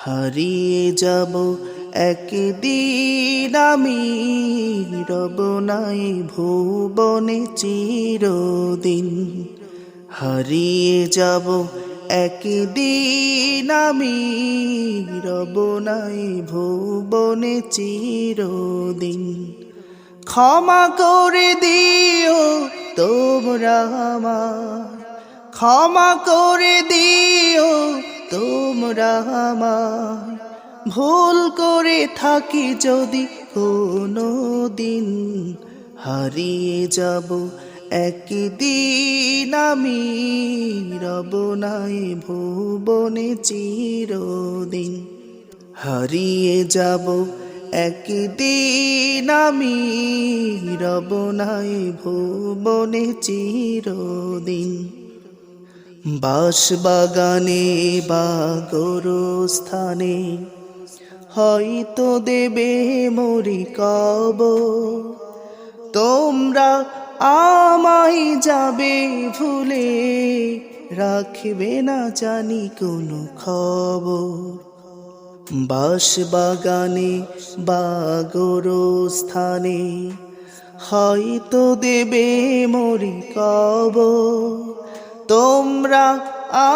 হারিয়ে যাব একদিন আমি, রব নাই ভুবনে চিরদিন। হারিয়ে যাব একদিন আমি, রব নাই ভুবনে চিরদিন। ক্ষমা করে দিও তোমরা আমায়, ক্ষমা করে দিও তোমরা আমায়, ভুল করে থাকি যদি কোনো দিন। হারিয়ে যাব একদিন আমি, রব নাই ভুবনে চিরদিন। হারিয়ে যাব একদিন আমি, রব নাই ভুবনে চিরদিন। বাঁশবাগানে বা গোরস্থানে হয়তো দেবে মরি কবর, তোমরা আমায় যাবে ভুলে, রাখবে না জানি কোনো খবর। বাঁশবাগানে বা গোরস্থানে হয়তো দেবে মরি কবর, তোমরা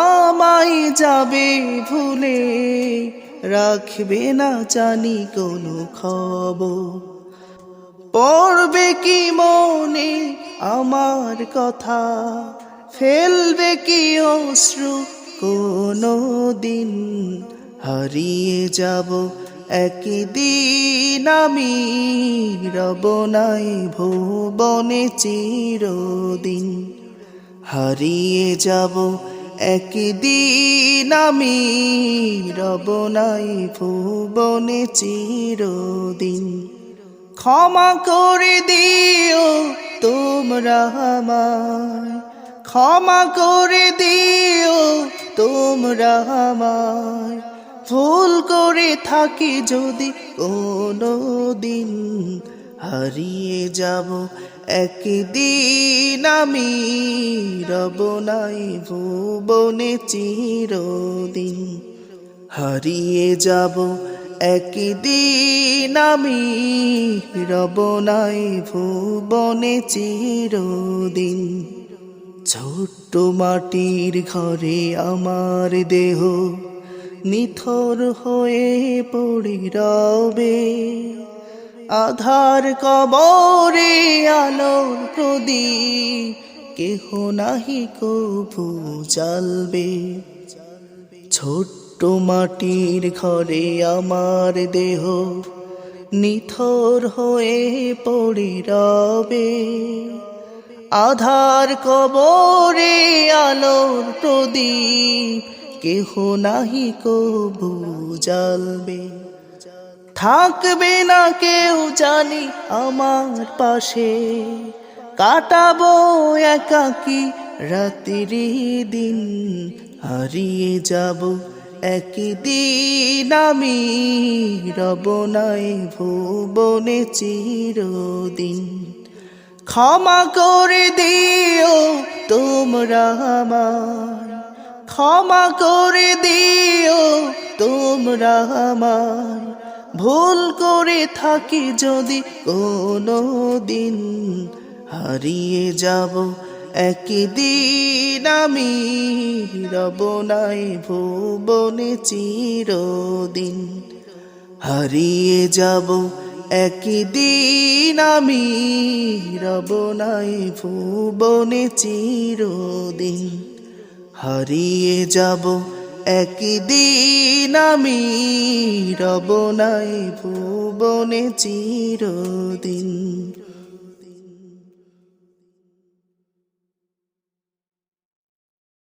আমায় যাবে ভুলে, রাখবে না জানি কোনো খবর। পড়বে কি মনে আমার কথা, ফেলবে কি অশ্রু কোনো দিন। হারিয়ে যাব একদিন আমি, রব নাই ভুবনে চিরদিন। হারিয়ে যাব একদিন আমি, রব নাই ভুবনে চিরদিন। ক্ষমা করে দিও তোমরা আমায়, ক্ষমা করে দিও তোমরা আমায়, ভুল করে থাকি যদি কোনো দিন। হারিয়ে যাব একদিন আমি, রব নাই ভুবনে চিরদিন। হারিয়ে যাব একদিন আমি, রব নাই ভুবনে চিরদিন। ছোট্ট মাটির ঘরে আমার দেহ নিথর হয়ে পড়ে রবে, আধার কবরে আলোর প্রদীপ কেহ নাহি কভু জ্বালবে। ছোট্ট মাটির ঘরে আমার দেহ নিথর হয়ে পড়ে রবে, আধার কবরে আলোর প্রদীপ কেহ নাহি কভু জ্বালবে। থাকবে না কেউ জানি আমার পাশে, কাটাবো একাকী রাত্রি দিন। হারিয়ে যাব একদিন আমি, রব নাই ভুবনে চিরদিন। ক্ষমা করে দিও তোমরা আমায়, ক্ষমা করে দিও তোমরা আমায়, ভুল করে থাকি যদি কোনো দিন। হারিয়ে যাব একদিন আমি, রব নাই ভুবনে চিরদিন। হারিয়ে যাব একদিন আমি, রব নাই ভুবনে চিরদিন। হারিয়ে যাব একদিন আমি, রব নাই ভুবনে চিরদিন।